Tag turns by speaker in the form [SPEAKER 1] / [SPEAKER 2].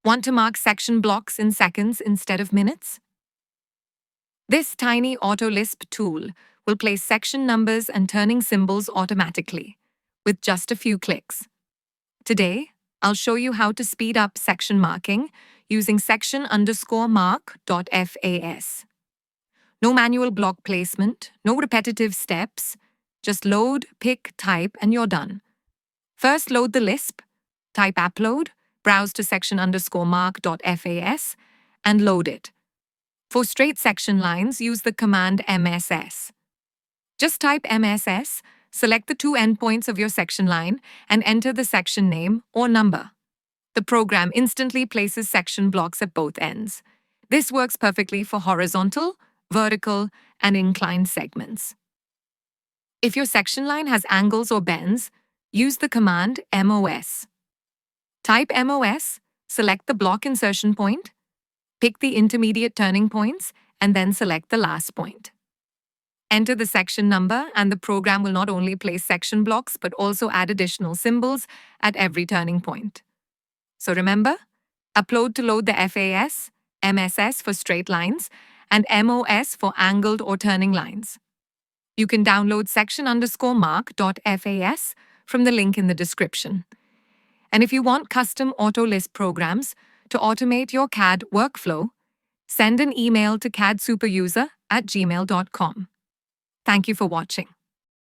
[SPEAKER 1] Want to mark section blocks in seconds instead of minutes? This tiny AutoLISP tool will place section numbers and turning symbols automatically, with just a few clicks. Today, I'll show you how to speed up section marking using section_mark.fas. No manual block placement, no repetitive steps, just load, pick, type, and you're done. First, load the LISP, type appload, browse to section_mark.fas, and load it. For straight section lines, use the command MSS. Just type MSS, select the two endpoints of your section line, and enter the section name or number. The program instantly places section blocks at both ends. This works perfectly for horizontal, vertical, and inclined segments. If your section line has angles or bends, use the command MOS. Type MOS, select the block insertion point, pick the intermediate turning points, and then select the last point. Enter the section number, and the program will not only place section blocks but also add additional symbols at every turning point. So remember, appload to load the FAS, MSS for straight lines, and MOS for angled or turning lines. You can download section_mark.fas from the link in the description. And if you want custom AutoLISP programs to automate your CAD workflow, send an email to cadsuperuser@gmail.com. Thank you for watching.